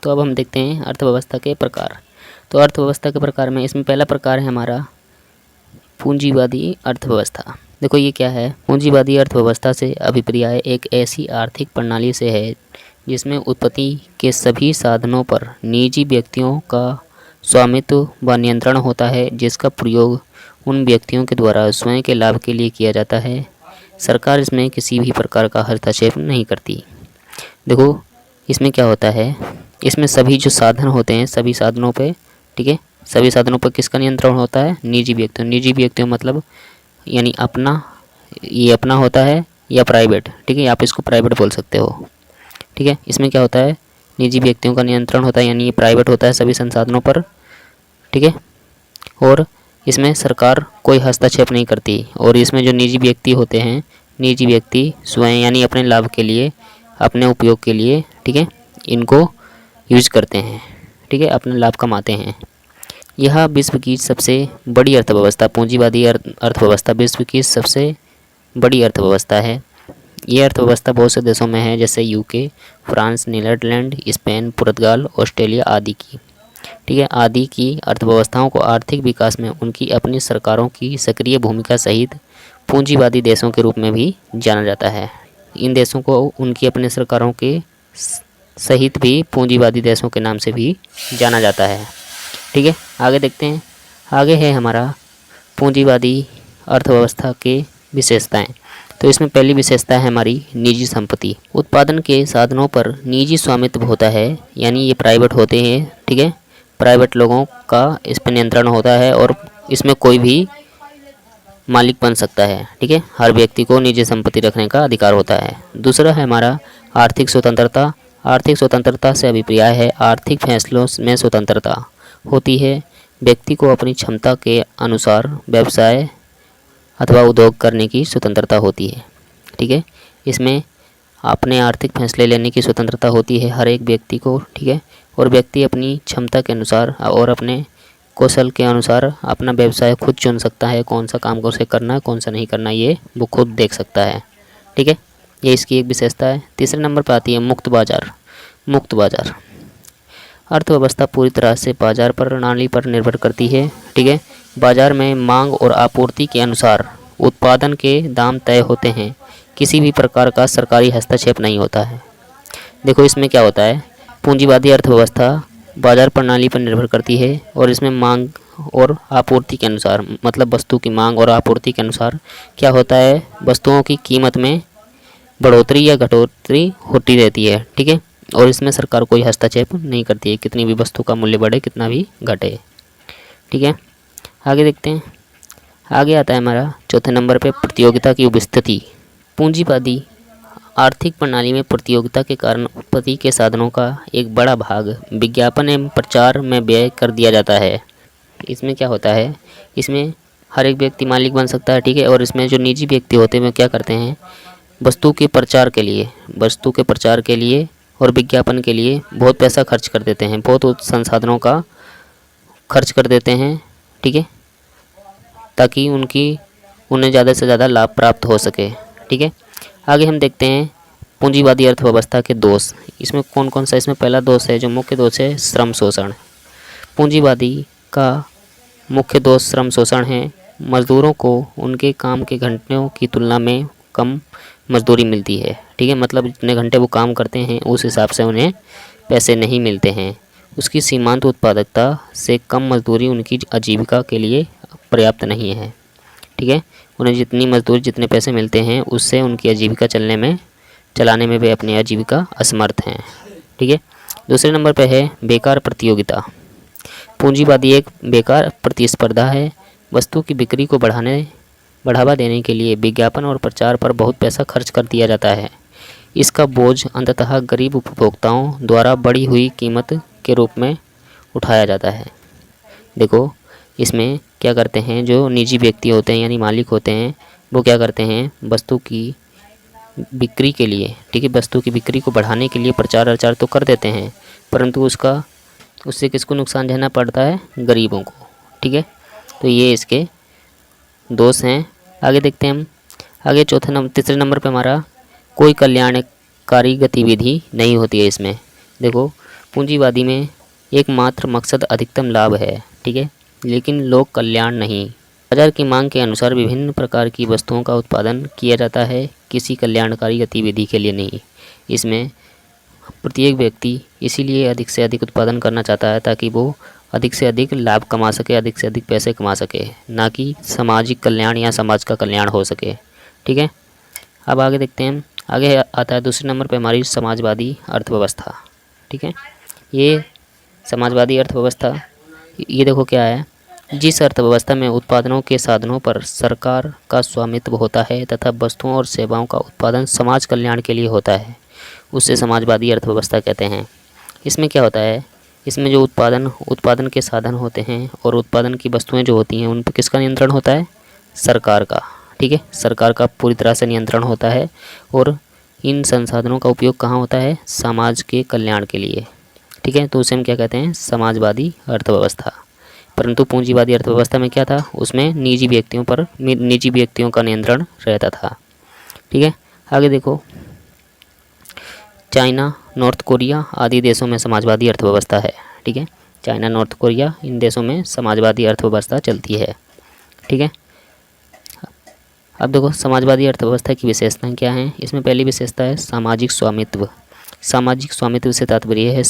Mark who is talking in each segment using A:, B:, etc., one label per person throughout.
A: तो अब हम देखते हैं अर्थव्यवस्था के प्रकार। तो अर्थव्यवस्था के प्रकार में इसमें पहला प्रकार है हमारा पूंजीवादी अर्थव्यवस्था। देखो ये क्या है, पूंजीवादी अर्थव्यवस्था से अभिप्राय एक ऐसी आर्थिक प्रणाली से है जिसमें उत्पत्ति के सभी साधनों पर निजी व्यक्तियों का स्वामित्व व नियंत्रण होता है, जिसका प्रयोग उन व्यक्तियों के द्वारा स्वयं के लाभ के लिए किया जाता है। सरकार इसमें किसी भी प्रकार का हस्तक्षेप नहीं करती। देखो इसमें क्या होता है, इसमें सभी जो साधन होते हैं सभी साधनों पे, ठीक है, सभी साधनों पर किसका नियंत्रण होता है, निजी व्यक्तियों मतलब यानी अपना, ये अपना होता है या प्राइवेट, ठीक है, आप इसको प्राइवेट बोल सकते हो, ठीक है। इसमें क्या होता है, निजी व्यक्तियों का नियंत्रण होता है, यानी ये प्राइवेट होता है सभी संसाधनों पर, ठीक है। और इसमें सरकार कोई हस्तक्षेप नहीं करती। और इसमें जो निजी व्यक्ति होते हैं, निजी व्यक्ति स्वयं यानी अपने लाभ के लिए, अपने उपयोग के लिए, ठीक है, इनको यूज करते हैं, ठीक है, अपने लाभ कमाते हैं। यह विश्व की सबसे बड़ी अर्थव्यवस्था, पूंजीवादी अर्थव्यवस्था विश्व की सबसे बड़ी अर्थव्यवस्था है। ये अर्थव्यवस्था बहुत से देशों में है, जैसे यूके, फ्रांस, नीदरलैंड, स्पेन, पुर्तगाल, ऑस्ट्रेलिया आदि की, ठीक है, आदि की अर्थव्यवस्थाओं को आर्थिक विकास में उनकी अपनी सरकारों की सक्रिय भूमिका सहित पूंजीवादी देशों के रूप में भी जाना जाता है। इन देशों को उनकी अपनी सरकारों के सहित भी पूंजीवादी देशों के नाम से भी जाना जाता है, ठीक है। आगे देखते हैं, आगे है हमारा पूंजीवादी अर्थव्यवस्था के विशेषताएं। तो इसमें पहली विशेषता है हमारी निजी संपत्ति। उत्पादन के साधनों पर निजी स्वामित्व होता है, यानी ये प्राइवेट होते हैं, ठीक है, प्राइवेट लोगों का इस पर नियंत्रण होता है और इसमें कोई भी मालिक बन सकता है, ठीक है, हर व्यक्ति को निजी संपत्ति रखने का अधिकार होता है। दूसरा है हमारा आर्थिक स्वतंत्रता। आर्थिक स्वतंत्रता से अभिप्राय है आर्थिक फैसलों में स्वतंत्रता होती है। व्यक्ति को अपनी क्षमता के अनुसार व्यवसाय अथवा उद्योग करने की स्वतंत्रता होती है, ठीक है। इसमें अपने आर्थिक फैसले लेने की स्वतंत्रता होती है हर एक व्यक्ति को, ठीक है, और व्यक्ति अपनी क्षमता के अनुसार और अपने कौशल के अनुसार अपना व्यवसाय खुद चुन सकता है, कौन सा काम को उसे करना है, कौन सा नहीं करना, ये वो खुद देख सकता है, ठीक है, ये इसकी एक विशेषता है। तीसरे नंबर पर आती है मुक्त बाजार। मुक्त बाजार अर्थव्यवस्था पूरी तरह से बाजार प्रणाली पर निर्भर करती है, ठीक है। बाजार में मांग और आपूर्ति के अनुसार उत्पादन के दाम तय होते हैं। किसी भी प्रकार का सरकारी हस्तक्षेप नहीं होता है। देखो इसमें क्या होता है, पूंजीवादी अर्थव्यवस्था बाजार प्रणाली पर निर्भर करती है और इसमें मांग और आपूर्ति के अनुसार, मतलब वस्तु की मांग और आपूर्ति के अनुसार क्या होता है, वस्तुओं की कीमत में बढ़ोतरी या घटोतरी होती रहती है, ठीक है, और इसमें सरकार कोई हस्तक्षेप नहीं करती है, कितनी भी वस्तु का मूल्य बढ़े कितना भी घटे, ठीक है। आगे देखते हैं, आगे आता है हमारा चौथे नंबर पे प्रतियोगिता की उपस्थिति। पूंजीवादी आर्थिक प्रणाली में प्रतियोगिता के कारण उत्पत्ति के साधनों का एक बड़ा भाग विज्ञापन एवं प्रचार में व्यय कर दिया जाता है। इसमें क्या होता है, इसमें हर एक व्यक्ति मालिक बन सकता है, ठीक है, और इसमें जो निजी व्यक्ति होते हैं वे क्या करते हैं, वस्तु के प्रचार के लिए और विज्ञापन के लिए बहुत पैसा खर्च कर देते हैं, बहुत संसाधनों का खर्च कर देते हैं, ठीक है, ताकि उन्हें ज़्यादा से ज़्यादा लाभ प्राप्त हो सके, ठीक है। आगे हम देखते हैं पूंजीवादी अर्थव्यवस्था के दोष। इसमें कौन कौन सा, इसमें पहला दोष है, जो मुख्य दोष है, श्रम शोषण। पूंजीवादी का मुख्य दोष श्रम शोषण है। मजदूरों को उनके काम के घंटों की तुलना में कम मजदूरी मिलती है, ठीक है, मतलब जितने घंटे वो काम करते हैं उस हिसाब से उन्हें पैसे नहीं मिलते हैं। उसकी सीमांत उत्पादकता से कम मजदूरी उनकी आजीविका के लिए पर्याप्त नहीं है, ठीक है, उन्हें जितनी मजदूरी जितने पैसे मिलते हैं उससे उनकी आजीविका चलाने में वे अपनी आजीविका असमर्थ हैं, ठीक है। दूसरे नंबर पर है बेकार प्रतियोगिता। पूंजीवादी एक बेकार प्रतिस्पर्धा है। वस्तु की बिक्री को बढ़ावा देने के लिए विज्ञापन और प्रचार पर बहुत पैसा खर्च कर दिया जाता है। इसका बोझ अंततः गरीब उपभोक्ताओं द्वारा बढ़ी हुई कीमत के रूप में उठाया जाता है। देखो इसमें क्या करते हैं, जो निजी व्यक्ति होते हैं यानी मालिक होते हैं, वो क्या करते हैं, वस्तु की बिक्री के लिए, ठीक है, वस्तु की बिक्री को बढ़ाने के लिए प्रचार तो कर देते हैं, परंतु उससे किसको नुकसान झेलना पड़ता है, गरीबों को, ठीक है। तो ये इसके दोष हैं। आगे देखते हैं हम, आगे तीसरे नंबर पे हमारा कोई कल्याणकारी गतिविधि नहीं होती है इसमें। देखो पूंजीवादी में एकमात्र मकसद अधिकतम लाभ है, ठीक है, लेकिन लोक कल्याण नहीं। बाजार की मांग के अनुसार विभिन्न प्रकार की वस्तुओं का उत्पादन किया जाता है, किसी कल्याणकारी गतिविधि के लिए नहीं। इसमें प्रत्येक व्यक्ति इसीलिए अधिक से अधिक उत्पादन करना चाहता है ताकि वो अधिक से अधिक लाभ कमा सके, अधिक से अधिक पैसे कमा सके, ना कि सामाजिक कल्याण या समाज का कल्याण हो सके, ठीक है। अब आगे देखते हैं, आगे आता है दूसरे नंबर पे हमारी समाजवादी अर्थव्यवस्था, ठीक है। ये समाजवादी अर्थव्यवस्था, ये देखो क्या है, जिस अर्थव्यवस्था में उत्पादनों के साधनों पर सरकार का स्वामित्व होता है तथा वस्तुओं और सेवाओं का उत्पादन समाज कल्याण के लिए होता है, उसे समाजवादी अर्थव्यवस्था कहते हैं। इसमें क्या होता है, इसमें जो उत्पादन के साधन होते हैं और उत्पादन की वस्तुएं जो होती हैं उन पर किसका नियंत्रण होता है, सरकार का, ठीक है। सरकार का पूरी तरह से नियंत्रण होता है और इन संसाधनों का उपयोग कहाँ होता है, समाज के कल्याण के लिए, ठीक है। तो उसे हम क्या कहते हैं, समाजवादी अर्थव्यवस्था। परंतु पूंजीवादी अर्थव्यवस्था में क्या था, उसमें निजी व्यक्तियों का नियंत्रण रहता था, ठीक है। आगे देखो, चाइना, नॉर्थ कोरिया आदि देशों में समाजवादी अर्थव्यवस्था है, ठीक है। चाइना, नॉर्थ कोरिया, इन देशों में समाजवादी अर्थव्यवस्था चलती है, ठीक है। अब देखो समाजवादी अर्थव्यवस्था की विशेषताएं क्या हैं। इसमें पहली विशेषता है सामाजिक स्वामित्व। सामाजिक स्वामित्व से तात्पर्य है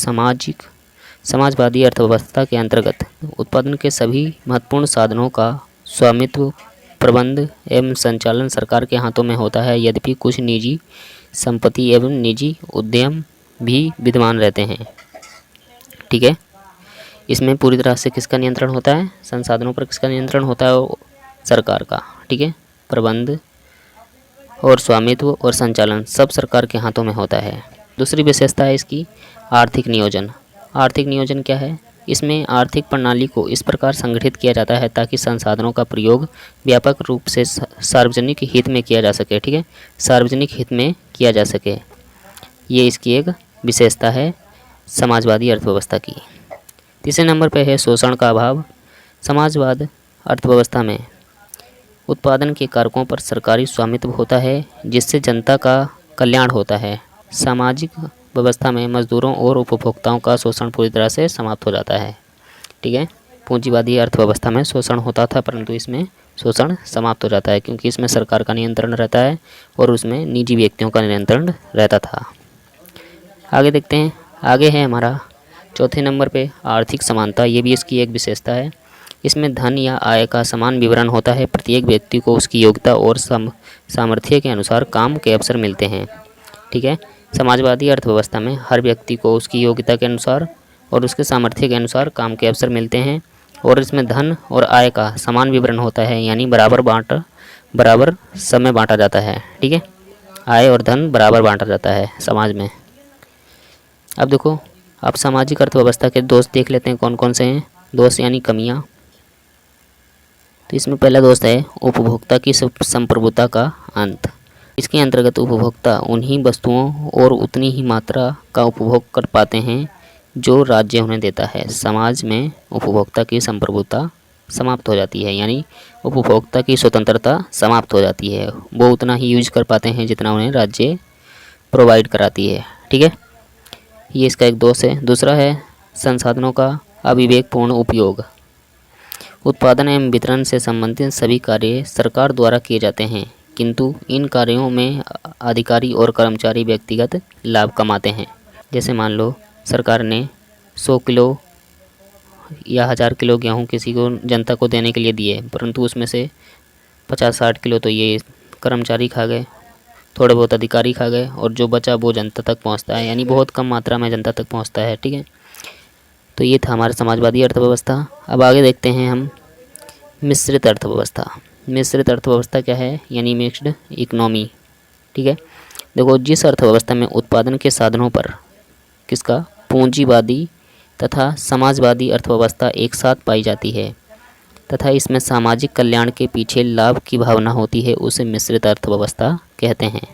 A: समाजवादी अर्थव्यवस्था के अंतर्गत उत्पादन के सभी महत्वपूर्ण साधनों का स्वामित्व, प्रबंध एवं संचालन सरकार के हाथों में होता है, यद्यपि कुछ निजी संपत्ति एवं निजी उद्यम भी विद्यमान रहते हैं, ठीक है। इसमें पूरी तरह से किसका नियंत्रण होता है, संसाधनों पर किसका नियंत्रण होता है, सरकार का, ठीक है। प्रबंध और स्वामित्व और संचालन सब सरकार के हाथों में होता है। दूसरी विशेषता है इसकी आर्थिक नियोजन। आर्थिक नियोजन क्या है, इसमें आर्थिक प्रणाली को इस प्रकार संगठित किया जाता है ताकि संसाधनों का प्रयोग व्यापक रूप से सार्वजनिक हित में किया जा सके, ठीक है, सार्वजनिक हित में किया जा सके। ये इसकी एक विशेषता है समाजवादी अर्थव्यवस्था की। तीसरे नंबर पर है शोषण का अभाव। समाजवाद अर्थव्यवस्था में उत्पादन के कारकों पर सरकारी स्वामित्व होता है जिससे जनता का कल्याण होता है। सामाजिक व्यवस्था में मजदूरों और उपभोक्ताओं का शोषण पूरी तरह से समाप्त हो जाता है, ठीक है। पूंजीवादी अर्थव्यवस्था में शोषण होता था परंतु इसमें शोषण समाप्त हो जाता है क्योंकि इसमें सरकार का नियंत्रण रहता है और उसमें निजी व्यक्तियों का नियंत्रण रहता था। आगे देखते हैं, आगे है हमारा चौथे नंबर पे आर्थिक समानता। ये भी इसकी एक विशेषता है। इसमें धन या आय का समान विवरण होता है। प्रत्येक व्यक्ति को उसकी योग्यता और सामर्थ्य के अनुसार काम के अवसर मिलते हैं, ठीक है। समाजवादी अर्थव्यवस्था में हर व्यक्ति को उसकी योग्यता के अनुसार और उसके सामर्थ्य के अनुसार काम के अवसर मिलते हैं और इसमें धन और आय का समान विवरण होता है, यानी बराबर समय बांटा जाता है, ठीक है। आय और धन बराबर बांटा जाता है समाज में। अब देखो, अब सामाजिक अर्थव्यवस्था के दोष देख लेते हैं कौन कौन से हैं। दोष यानी कमियां। तो इसमें पहला दोष है उपभोक्ता की संप्रभुता का अंत। इसके अंतर्गत उपभोक्ता उन्हीं वस्तुओं और उतनी ही मात्रा का उपभोग कर पाते हैं जो राज्य उन्हें देता है। समाज में उपभोक्ता की संप्रभुता समाप्त हो जाती है, यानी उपभोक्ता की स्वतंत्रता समाप्त हो जाती है। वो उतना ही यूज कर पाते हैं जितना उन्हें राज्य प्रोवाइड कराती है, ठीक है। ये इसका एक दोष है। दूसरा है संसाधनों का अविवेकपूर्ण उपयोग। उत्पादन एवं वितरण से संबंधित सभी कार्य सरकार द्वारा किए जाते हैं किंतु इन कार्यों में अधिकारी और कर्मचारी व्यक्तिगत लाभ कमाते हैं। जैसे मान लो सरकार ने 100 किलो या 1000 किलो गेहूँ किसी को जनता को देने के लिए दिए, परंतु उसमें से 50-60 किलो तो ये कर्मचारी खा गए, थोड़े बहुत अधिकारी खा गए और जो बचा वो जनता तक पहुंचता है, यानी बहुत कम मात्रा में जनता तक पहुंचता है, ठीक है। तो ये था हमारा समाजवादी अर्थव्यवस्था। अब आगे देखते हैं हम मिश्रित अर्थव्यवस्था। मिश्रित अर्थव्यवस्था क्या है, यानी मिक्स्ड इकोनॉमी, ठीक है। देखो, जिस अर्थव्यवस्था में उत्पादन के साधनों पर किसका पूंजीवादी तथा समाजवादी अर्थव्यवस्था एक साथ पाई जाती है तथा इसमें सामाजिक कल्याण के पीछे लाभ की भावना होती है, उसे मिश्रित अर्थव्यवस्था कहते हैं।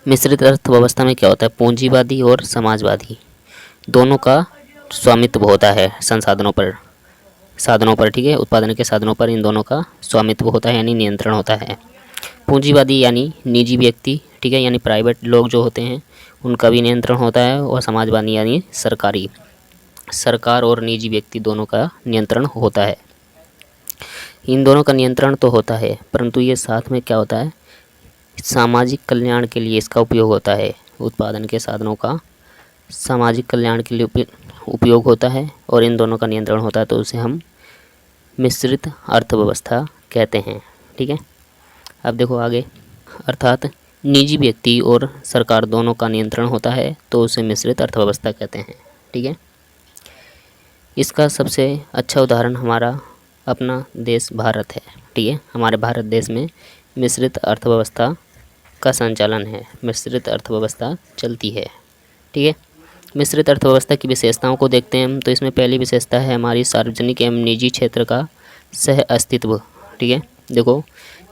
A: मिश्रित अर्थव्यवस्था में क्या होता है, पूंजीवादी और समाजवादी दोनों का स्वामित्व होता है साधनों पर, ठीक है। उत्पादन के साधनों पर इन दोनों का स्वामित्व होता है, यानी नियंत्रण होता है। पूंजीवादी यानी निजी व्यक्ति, ठीक है, यानी प्राइवेट लोग जो होते हैं उनका भी नियंत्रण होता है, और समाजवादी यानी सरकारी। सरकार और निजी व्यक्ति दोनों का नियंत्रण होता है। इन दोनों का नियंत्रण तो होता है, परंतु ये साथ में क्या होता है, सामाजिक कल्याण के लिए इसका उपयोग होता है। उत्पादन के साधनों का सामाजिक कल्याण के लिए उपयोग होता है और इन दोनों का नियंत्रण होता है, तो उसे हम मिश्रित अर्थव्यवस्था कहते हैं। ठीक है, अब देखो आगे, अर्थात निजी व्यक्ति और सरकार दोनों का नियंत्रण होता है तो उसे मिश्रित अर्थव्यवस्था कहते हैं। ठीक है, इसका सबसे अच्छा उदाहरण हमारा अपना देश भारत है। ठीक है, हमारे भारत देश में मिश्रित अर्थव्यवस्था का संचालन है, मिश्रित अर्थव्यवस्था चलती है। ठीक है, मिश्रित अर्थव्यवस्था की विशेषताओं को देखते हैं हम, तो इसमें पहली विशेषता है हमारी सार्वजनिक एवं निजी क्षेत्र का सह अस्तित्व। ठीक है, देखो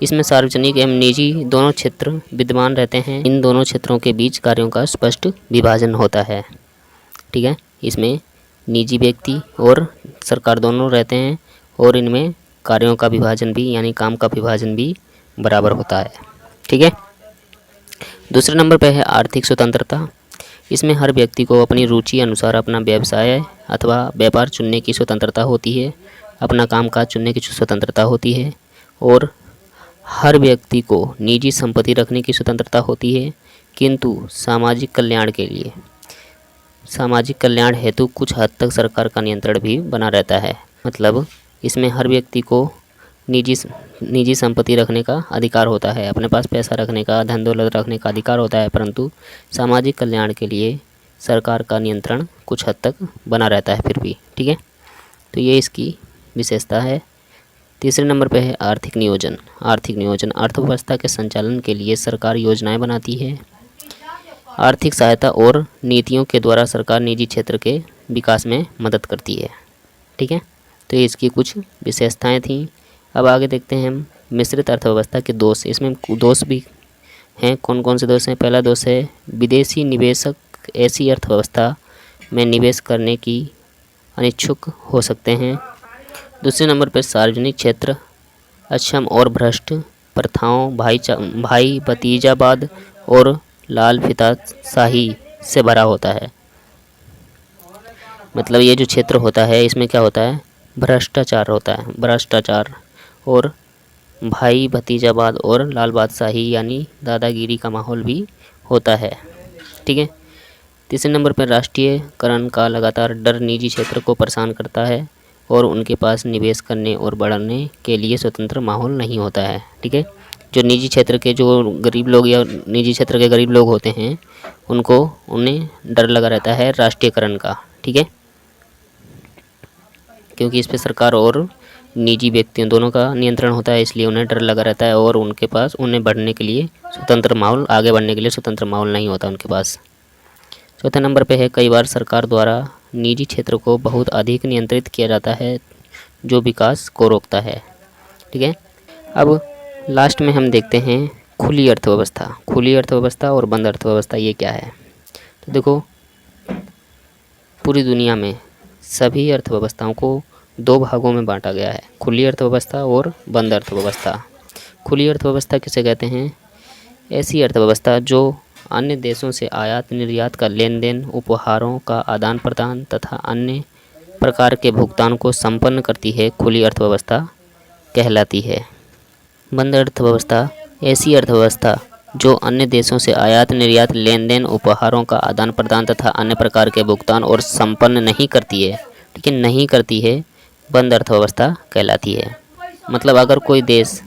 A: इसमें सार्वजनिक एवं निजी दोनों क्षेत्र विद्यमान रहते हैं। इन दोनों क्षेत्रों के बीच कार्यों का स्पष्ट विभाजन होता है। ठीक है, इसमें निजी व्यक्ति और सरकार दोनों रहते हैं और इनमें कार्यों का विभाजन भी, यानी काम का विभाजन भी बराबर होता है। ठीक है, दूसरे नंबर पर है आर्थिक स्वतंत्रता। इसमें हर व्यक्ति को अपनी रुचि अनुसार अपना व्यवसाय अथवा व्यापार चुनने की स्वतंत्रता होती है, अपना कामकाज चुनने की स्वतंत्रता होती है और हर व्यक्ति को निजी संपत्ति रखने की स्वतंत्रता होती है, किंतु सामाजिक कल्याण हेतु कुछ हद तक सरकार का नियंत्रण भी बना रहता है। मतलब इसमें हर व्यक्ति को निजी संपत्ति रखने का अधिकार होता है, अपने पास पैसा रखने का, धन दौलत रखने का अधिकार होता है, परंतु सामाजिक कल्याण के लिए सरकार का नियंत्रण कुछ हद तक बना रहता है फिर भी। ठीक है, तो ये इसकी विशेषता है। तीसरे नंबर पे है आर्थिक नियोजन। आर्थिक नियोजन अर्थव्यवस्था के संचालन के लिए सरकार योजनाएं बनाती है। आर्थिक सहायता और नीतियों के द्वारा सरकार निजी क्षेत्र के विकास में मदद करती है। ठीक है, तो ये इसकी कुछ विशेषताएं थीं। अब आगे देखते हैं हम मिश्रित अर्थव्यवस्था के दोष। इसमें दोष भी हैं, कौन कौन से दोष हैं। पहला दोष है विदेशी निवेशक ऐसी अर्थव्यवस्था में निवेश करने की अनिच्छुक हो सकते हैं। दूसरे नंबर पर सार्वजनिक क्षेत्र अक्षम और भ्रष्ट प्रथाओं, भाई भतीजावाद और लाल फीताशाही से भरा होता है। मतलब ये जो क्षेत्र होता है इसमें क्या होता है, भ्रष्टाचार होता है, भ्रष्टाचार और भाई भतीजावाद और लाल बादशाही यानी दादागिरी का माहौल भी होता है। ठीक है, तीसरे नंबर पर राष्ट्रीयकरण का लगातार डर निजी क्षेत्र को परेशान करता है और उनके पास निवेश करने और बढ़ाने के लिए स्वतंत्र माहौल नहीं होता है। ठीक है, जो निजी क्षेत्र के जो गरीब लोग या निजी क्षेत्र के गरीब लोग होते हैं उन्हें डर लगा रहता है राष्ट्रीयकरण का। ठीक है, क्योंकि इस पे सरकार और निजी व्यक्तियों दोनों का नियंत्रण होता है, इसलिए उन्हें डर लगा रहता है और उनके पास उन्हें बढ़ने के लिए स्वतंत्र माहौल, आगे बढ़ने के लिए स्वतंत्र माहौल नहीं होता उनके पास। चौथे नंबर पे है कई बार सरकार द्वारा निजी क्षेत्र को बहुत अधिक नियंत्रित किया जाता है जो विकास को रोकता है। ठीक है, अब लास्ट में हम देखते हैं खुली अर्थव्यवस्था। खुली अर्थव्यवस्था और बंद अर्थव्यवस्था ये क्या है। तो देखो पूरी दुनिया में सभी अर्थव्यवस्थाओं को दो भागों में बांटा गया है, खुली अर्थव्यवस्था और बंद अर्थव्यवस्था। खुली अर्थव्यवस्था किसे कहते हैं, ऐसी अर्थव्यवस्था जो अन्य देशों से आयात निर्यात का लेन देन, उपहारों का आदान प्रदान तथा अन्य प्रकार के भुगतान को संपन्न करती है, खुली अर्थव्यवस्था कहलाती है। बंद अर्थव्यवस्था ऐसी अर्थव्यवस्था जो अन्य देशों से आयात निर्यात, लेन देन, उपहारों का आदान प्रदान तथा अन्य प्रकार के भुगतान और संपन्न नहीं करती है, ठीक है, नहीं करती है, बंद अर्थव्यवस्था कहलाती है। मतलब अगर कोई देश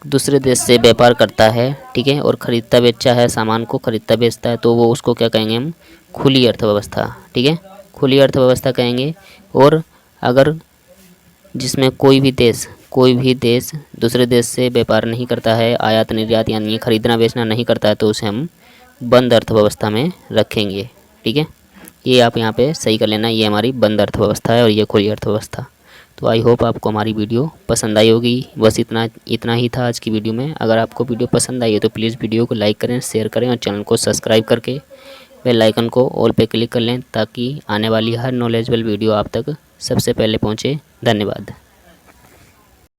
A: दूसरे देश से व्यापार करता है, ठीक है, और ख़रीदता बेचता है, सामान को ख़रीदता बेचता है, तो वो उसको क्या कहेंगे हम, खुली अर्थव्यवस्था। ठीक है, खुली अर्थव्यवस्था कहेंगे। और अगर जिसमें कोई भी देश दूसरे देश से व्यापार नहीं करता है, आयात निर्यात यानी ख़रीदना बेचना नहीं करता है, तो उसे हम बंद अर्थव्यवस्था में रखेंगे। ठीक है, ये आप यहाँ पे सही कर लेना, ये हमारी बंद अर्थव्यवस्था है और ये खुली अर्थव्यवस्था। तो आई होप आपको हमारी वीडियो पसंद आई होगी। बस इतना ही था आज की वीडियो में। अगर आपको वीडियो पसंद आई है तो प्लीज़ वीडियो को लाइक करें, शेयर करें और चैनल को सब्सक्राइब करके बेल आइकन को ऑल पे क्लिक कर लें ताकि आने वाली हर नॉलेजेबल वीडियो आप तक सबसे पहले पहुंचे। धन्यवाद।